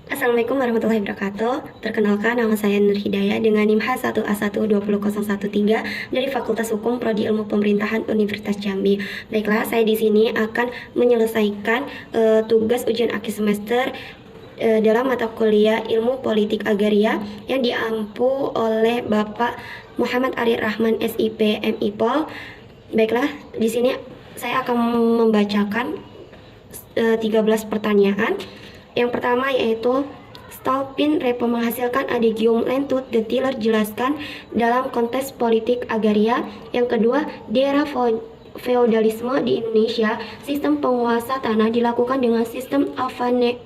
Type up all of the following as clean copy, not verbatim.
Assalamualaikum warahmatullahi wabarakatuh. Perkenalkan, nama saya Nur Hidayah dengan NIM H1A1200013 dari Fakultas Hukum Prodi Ilmu Pemerintahan Universitas Jambi. Baiklah, saya di sini akan menyelesaikan tugas ujian akhir semester dalam mata kuliah Ilmu Politik Agraria yang diampu oleh Bapak Muhammad Arif Rahman SIP MIPol. Baiklah, di sini saya akan membacakan 13 pertanyaan. Yang pertama yaitu Stalpin Repo menghasilkan Adagium Lentut the Tiller jelaskan dalam konteks politik agraria. Yang kedua, di era feodalisme di Indonesia, sistem penguasa tanah dilakukan dengan sistem Avanage,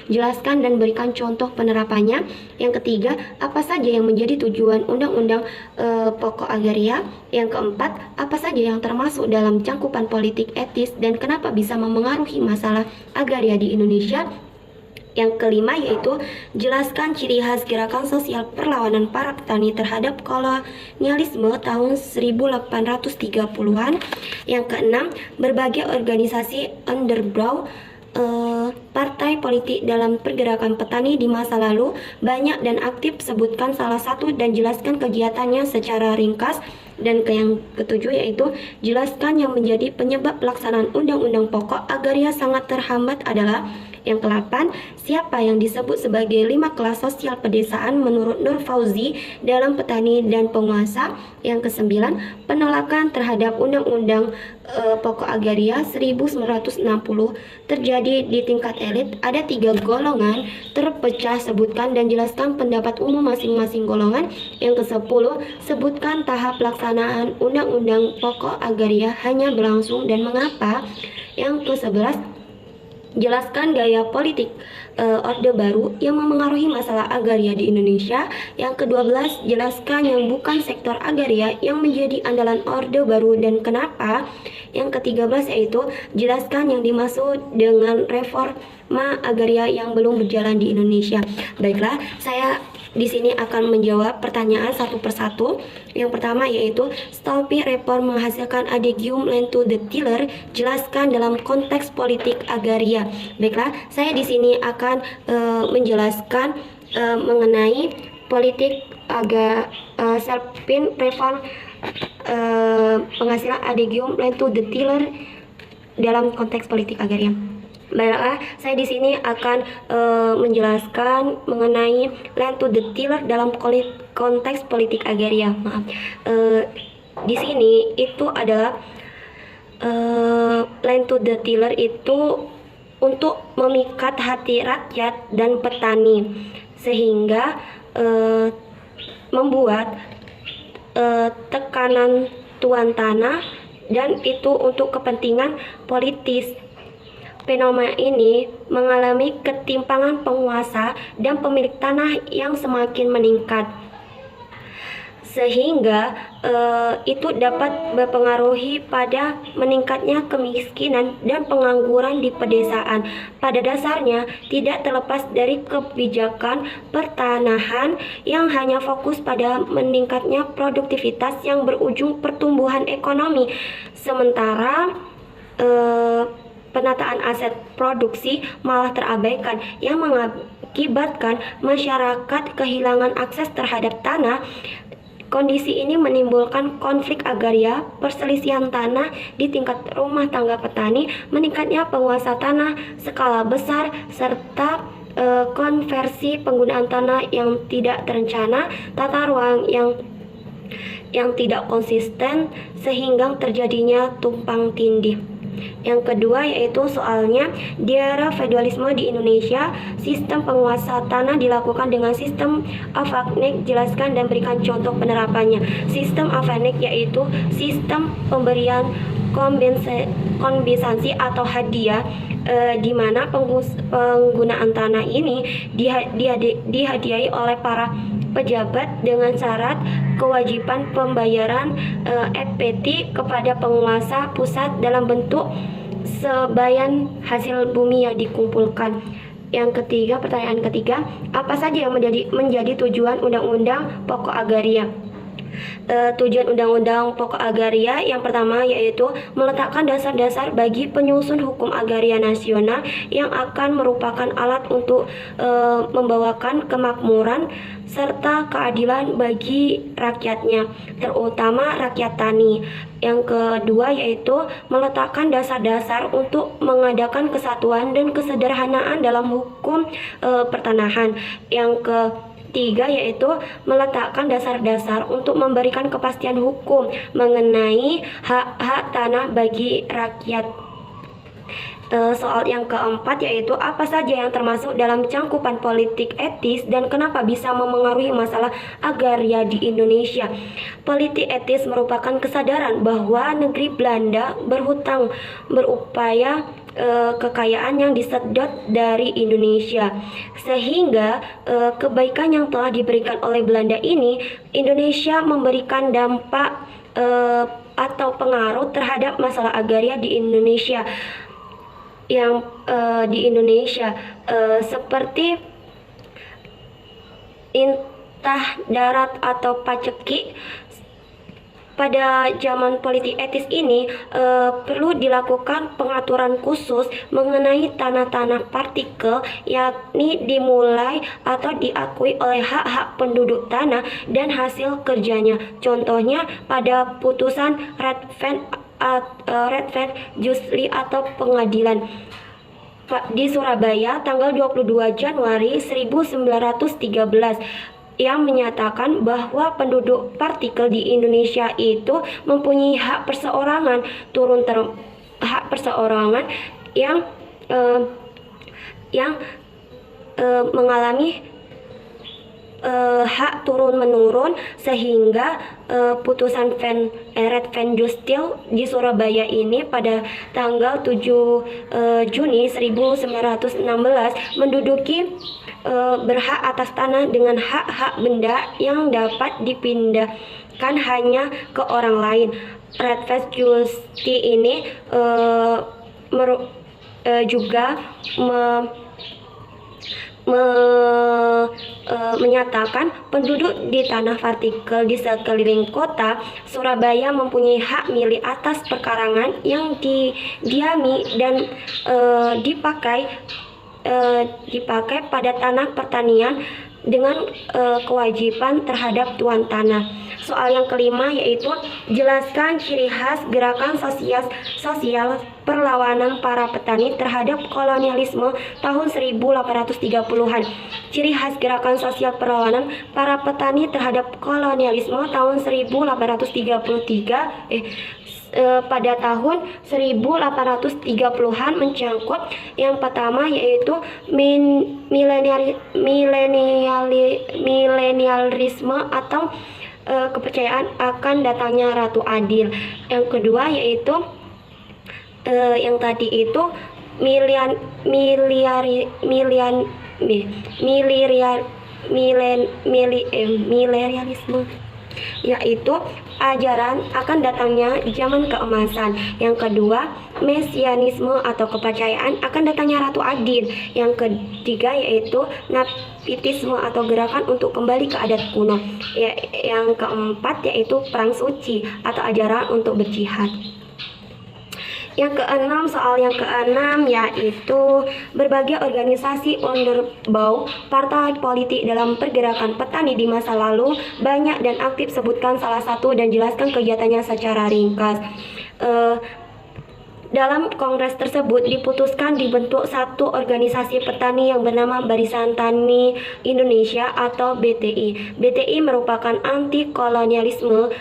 jelaskan dan berikan contoh penerapannya. Yang ketiga, apa saja yang menjadi tujuan undang-undang pokok agraria. Yang keempat, apa saja yang termasuk dalam cangkupan politik etis dan kenapa bisa memengaruhi masalah agraria di Indonesia. Yang kelima yaitu jelaskan ciri khas gerakan sosial perlawanan para petani terhadap kolonialisme tahun 1830-an. Yang keenam, berbagai organisasi underground partai politik dalam pergerakan petani di masa lalu banyak dan aktif, sebutkan salah satu dan jelaskan kegiatannya secara ringkas. Dan yang ketujuh yaitu jelaskan yang menjadi penyebab pelaksanaan undang-undang pokok agraria sangat terhambat adalah. Yang ke-8, siapa yang disebut sebagai 5 kelas sosial pedesaan menurut Nur Fauzi dalam Petani dan Penguasa. Yang ke-9, penolakan terhadap Undang-Undang Pokok Agraria 1960 terjadi di tingkat elit. Ada 3 golongan terpecah, sebutkan dan jelaskan pendapat umum masing-masing golongan. Yang ke-10, sebutkan tahap pelaksanaan Undang-Undang Pokok Agraria hanya berlangsung dan mengapa. Yang ke-11, jelaskan gaya politik Orde Baru yang memengaruhi masalah agraria di Indonesia. Yang ke-12, jelaskan yang bukan sektor agraria yang menjadi andalan Orde Baru dan kenapa. Yang ke-13 yaitu jelaskan yang dimaksud dengan reforma agraria yang belum berjalan di Indonesia. Baiklah, saya di sini akan menjawab pertanyaan satu persatu. Yang pertama yaitu Stolpi Report menghasilkan Adagium Lentu the Tiller jelaskan dalam konteks politik agraria. Baiklah, saya di sini akan menjelaskan mengenai politik Stolpin Report penghasilan Adagium Lentu the Tiller dalam konteks politik agraria. Baiklah, saya di sini akan menjelaskan mengenai land to the tiller dalam konteks politik agraria. Di sini itu adalah land to the tiller itu untuk memikat hati rakyat dan petani sehingga membuat tekanan tuan tanah dan itu untuk kepentingan politis. Fenomena ini mengalami ketimpangan penguasa dan pemilik tanah yang semakin meningkat, sehingga itu dapat berpengaruhi pada meningkatnya kemiskinan dan pengangguran di pedesaan. Pada dasarnya tidak terlepas dari kebijakan pertanahan yang hanya fokus pada meningkatnya produktivitas yang berujung pertumbuhan ekonomi, sementara penataan aset produksi malah terabaikan yang mengakibatkan masyarakat kehilangan akses terhadap tanah. Kondisi ini menimbulkan konflik agraria, perselisihan tanah di tingkat rumah tangga petani, meningkatnya penguasa tanah skala besar, serta konversi penggunaan tanah yang tidak terencana, tata ruang yang tidak konsisten sehingga terjadinya tumpang tindih. Yang kedua yaitu soalnya di era feodalisme di Indonesia, sistem penguasa tanah dilakukan dengan sistem Avanage, jelaskan dan berikan contoh penerapannya. Sistem Avanage yaitu sistem pemberian kompensasi atau hadiah di mana penggunaan tanah ini dihadiahi oleh para pejabat dengan syarat kewajiban pembayaran EPT kepada penguasa pusat dalam bentuk sebagian hasil bumi yang dikumpulkan. Yang ketiga, pertanyaan ketiga, apa saja yang menjadi tujuan Undang-Undang Pokok Agraria? Tujuan Undang-Undang Pokok Agraria yang pertama yaitu meletakkan dasar-dasar bagi penyusun hukum agraria nasional yang akan merupakan alat untuk membawakan kemakmuran serta keadilan bagi rakyatnya, terutama rakyat tani. Yang kedua yaitu meletakkan dasar-dasar untuk mengadakan kesatuan dan kesederhanaan dalam hukum pertanahan. Yang ketiga yaitu meletakkan dasar-dasar untuk memberikan kepastian hukum mengenai hak-hak tanah bagi rakyat. Soal yang keempat yaitu apa saja yang termasuk dalam cangkupan politik etis dan kenapa bisa memengaruhi masalah agraria di Indonesia. Politik etis merupakan kesadaran bahwa negeri Belanda berhutang berupaya kekayaan yang disedot dari Indonesia, sehingga kebaikan yang telah diberikan oleh Belanda ini Indonesia memberikan dampak atau pengaruh terhadap masalah agraria di Indonesia seperti intah darat atau pacekik. Pada zaman politik etis ini perlu dilakukan pengaturan khusus mengenai tanah-tanah partikel, yakni dimulai atau diakui oleh hak-hak penduduk tanah dan hasil kerjanya. Contohnya pada putusan Redfern Justly atau pengadilan di Surabaya tanggal 22 Januari 1913 yang menyatakan bahwa penduduk partikel di Indonesia itu mempunyai hak perseorangan yang mengalami hak turun-menurun, sehingga putusan Redfern Justly di Surabaya ini pada tanggal 7 Juni 1916 menduduki berhak atas tanah dengan hak-hak benda yang dapat dipindahkan hanya ke orang lain. Redfern Justly ini juga menyatakan penduduk di tanah partikel di sekeliling kota Surabaya mempunyai hak milik atas perkarangan yang didiami dan dipakai pada tanah pertanian dengan kewajiban terhadap tuan tanah. Soal yang kelima yaitu jelaskan ciri khas gerakan sosial perlawanan para petani terhadap kolonialisme tahun 1830-an. Ciri khas gerakan sosial perlawanan para petani terhadap kolonialisme tahun 1833 pada tahun 1830-an mencangkut yang pertama yaitu milenialisme atau kepercayaan akan datangnya Ratu Adil. Yang kedua yaitu yang tadi itu milenialisme, yaitu ajaran akan datangnya zaman keemasan. Yang kedua, mesianisme atau kepercayaan akan datangnya Ratu Adil. Yang ketiga yaitu napitisme atau gerakan untuk kembali ke adat kuno. Yang keempat yaitu perang suci atau ajaran untuk berjihad. Yang keenam, soal yang keenam yaitu berbagai organisasi underbau partai politik dalam pergerakan petani di masa lalu banyak dan aktif. Sebutkan salah satu dan jelaskan kegiatannya secara ringkas. Dalam kongres tersebut diputuskan dibentuk satu organisasi petani yang bernama Barisan Tani Indonesia atau BTI. BTI merupakan anti kolonialisme.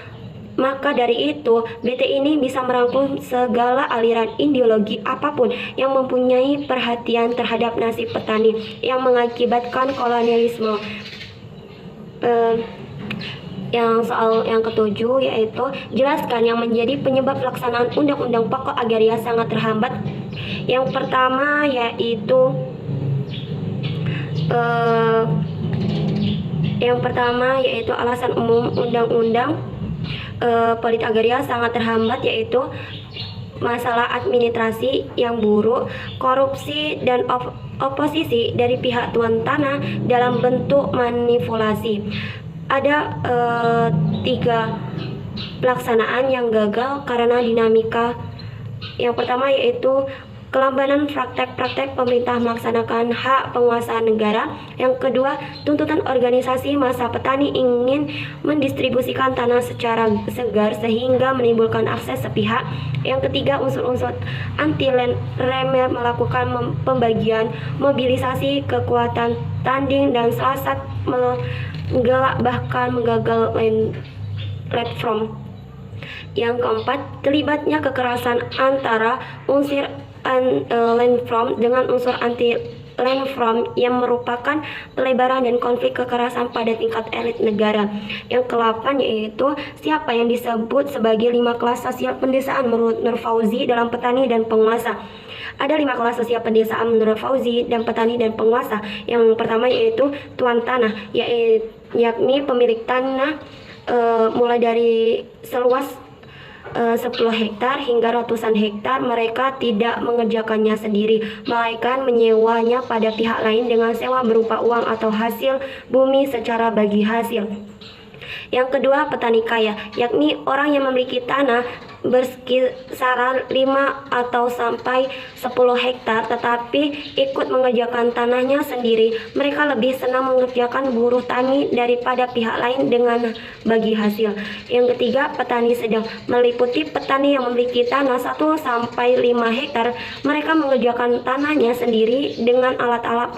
Maka dari itu, BTI ini bisa merangkum segala aliran ideologi apapun yang mempunyai perhatian terhadap nasib petani yang mengakibatkan kolonialisme. Yang soal yang ketujuh yaitu jelaskan yang menjadi penyebab pelaksanaan Undang-Undang Pokok Agraria sangat terhambat. Yang pertama yaitu alasan umum Undang-Undang politik agraria sangat terhambat, yaitu masalah administrasi yang buruk, korupsi dan oposisi dari pihak tuan tanah dalam bentuk manipulasi. Ada tiga pelaksanaan yang gagal karena dinamika. Yang pertama yaitu kelambanan praktek-praktek pemerintah melaksanakan hak penguasaan negara. Yang kedua, tuntutan organisasi massa petani ingin mendistribusikan tanah secara segar sehingga menimbulkan akses sepihak. Yang ketiga, unsur-unsur anti remer melakukan pembagian, mobilisasi kekuatan tanding dan salah menggelak bahkan menggagal land reform. Yang keempat, terlibatnya kekerasan antara unsur landform dengan unsur anti landform yang merupakan pelebaran dan konflik kekerasan pada tingkat elit negara. Yang ke-8 yaitu siapa yang disebut sebagai 5 kelas sosial pendesaan menurut Nur Fauzi dalam petani dan penguasa. Ada 5 kelas sosial pedesaan menurut Fauzi dan petani dan penguasa. Yang pertama yaitu tuan tanah, yakni pemilik tanah mulai dari seluas 10 hektar hingga ratusan hektar. Mereka tidak mengerjakannya sendiri, melainkan menyewanya pada pihak lain dengan sewa berupa uang atau hasil bumi secara bagi hasil. Yang kedua, petani kaya, yakni orang yang memiliki tanah berkisaran 5 atau sampai 10 hektar tetapi ikut mengerjakan tanahnya sendiri. Mereka lebih senang mengerjakan buruh tani daripada pihak lain dengan bagi hasil. Yang ketiga, petani sedang, meliputi petani yang memiliki tanah 1 sampai 5 hektar. Mereka mengerjakan tanahnya sendiri dengan alat-alat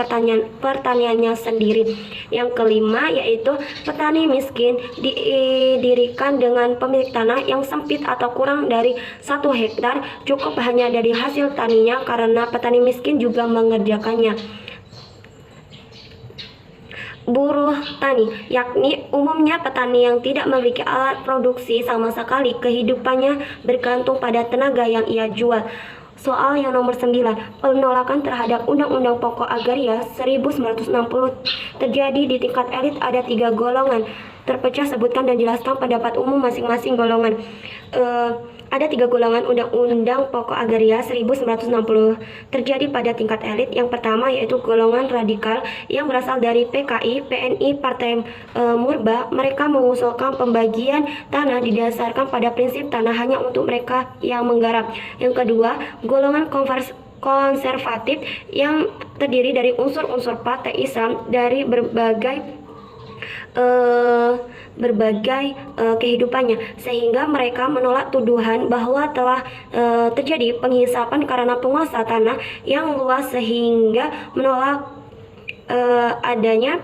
pertaniannya sendiri. Yang kelima yaitu petani miskin, didirikan dengan pemilik tanah yang sempit atau kurang dari 1 hektar, cukup hanya dari hasil taninya karena petani miskin juga mengerjakannya. Buruh tani, yakni umumnya petani yang tidak memiliki alat produksi sama sekali, kehidupannya bergantung pada tenaga yang ia jual. Soal yang nomor 9, penolakan terhadap Undang-Undang Pokok Agraria 1960 terjadi di tingkat elit. Ada 3 golongan. Terpecah, sebutkan dan jelaskan pendapat umum masing-masing golongan. Ada 3 golongan Undang-Undang Pokok Agraria 1960 terjadi pada tingkat elit. Yang pertama yaitu golongan radikal yang berasal dari PKI, PNI, Partai Murba. Mereka mengusulkan pembagian tanah didasarkan pada prinsip tanah hanya untuk mereka yang menggarap. Yang kedua, golongan konservatif yang terdiri dari unsur-unsur partai Islam dari berbagai kehidupannya, sehingga mereka menolak tuduhan bahwa telah terjadi penghisapan karena penguasa tanah yang luas, sehingga menolak adanya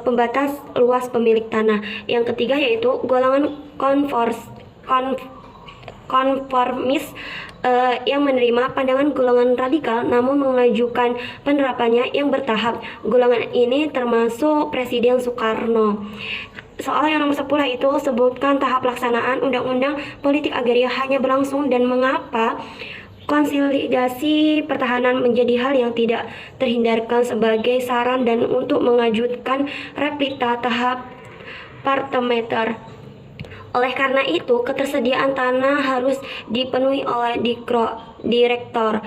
pembatas luas pemilik tanah. Yang ketiga yaitu golongan konformis yang menerima pandangan golongan radikal namun mengajukan penerapannya yang bertahap. Golongan ini termasuk Presiden Soekarno. Soal yang nomor 10 itu sebutkan tahap pelaksanaan Undang-Undang Politik Agraria hanya berlangsung dan mengapa konsolidasi pertahanan menjadi hal yang tidak terhindarkan sebagai saran dan untuk mengajukan replika tahap partemeter. Oleh karena itu, ketersediaan tanah harus dipenuhi oleh Direktur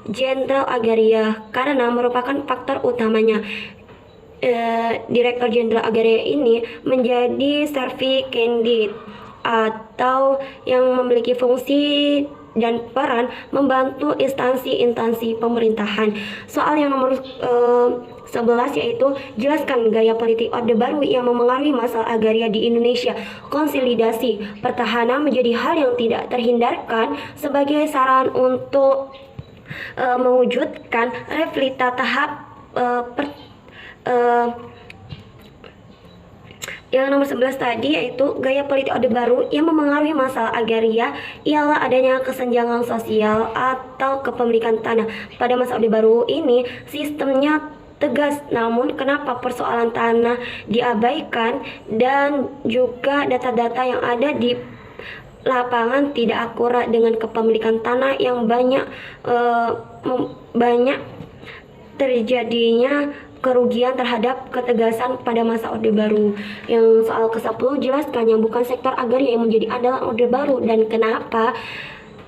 Jenderal Agraria karena merupakan faktor utamanya. Direktur Jenderal Agraria ini menjadi service candidate atau yang memiliki fungsi dan peran membantu instansi-instansi pemerintahan. Soal yang nomor 11 yaitu jelaskan gaya politik Orde Baru yang memengaruhi masalah agraria di Indonesia. Konsolidasi pertahanan menjadi hal yang tidak terhindarkan sebagai saran untuk mewujudkan replika tahap yang nomor 11 tadi yaitu gaya politik Orde Baru yang memengaruhi masalah agraria ialah adanya kesenjangan sosial atau kepemilikan tanah. Pada masa Orde Baru ini sistemnya tegas, namun kenapa persoalan tanah diabaikan dan juga data-data yang ada di lapangan tidak akurat dengan kepemilikan tanah yang banyak terjadinya kerugian terhadap ketegasan pada masa Orde Baru. Yang soal ke-10 jelaskan yang bukan sektor agraria yang menjadi andalan Orde Baru dan kenapa.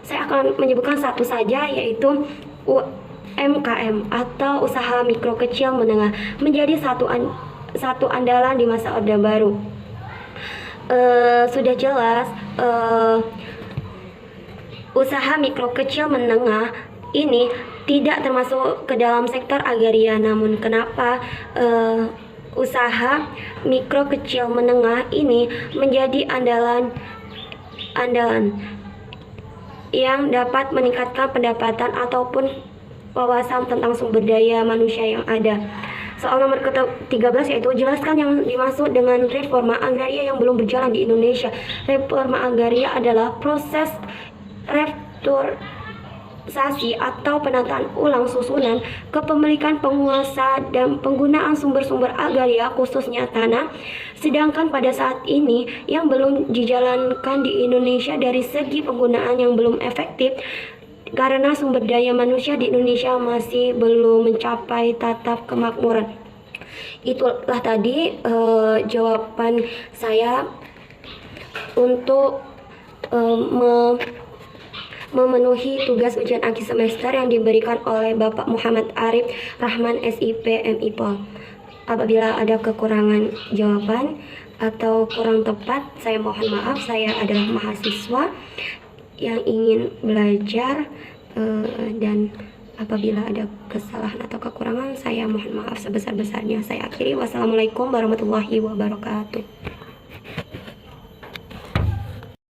Saya akan menyebutkan satu saja yaitu UMKM atau usaha mikro kecil menengah menjadi satu andalan di masa Orde Baru. sudah jelas usaha mikro kecil menengah ini tidak termasuk ke dalam sektor agraria. Namun kenapa usaha mikro kecil menengah ini menjadi andalan yang dapat meningkatkan pendapatan ataupun wawasan tentang sumber daya manusia yang ada. Soal nomor ke-13 yaitu jelaskan yang dimaksud dengan reforma agraria yang belum berjalan di Indonesia. Reforma agraria adalah proses restrukturisasi atau penataan ulang susunan kepemilikan penguasa dan penggunaan sumber-sumber agraria khususnya tanah. Sedangkan pada saat ini yang belum dijalankan di Indonesia dari segi penggunaan yang belum efektif karena sumber daya manusia di Indonesia masih belum mencapai tahap kemakmuran. Itulah tadi jawaban saya untuk memenuhi tugas ujian akhir semester yang diberikan oleh Bapak Muhammad Arif Rahman SIP MIPOL. Apabila ada kekurangan jawaban atau kurang tepat, saya mohon maaf. Saya adalah mahasiswa yang ingin belajar dan apabila ada kesalahan atau kekurangan, saya mohon maaf sebesar-besarnya. Saya akhiri. Wassalamualaikum warahmatullahi wabarakatuh.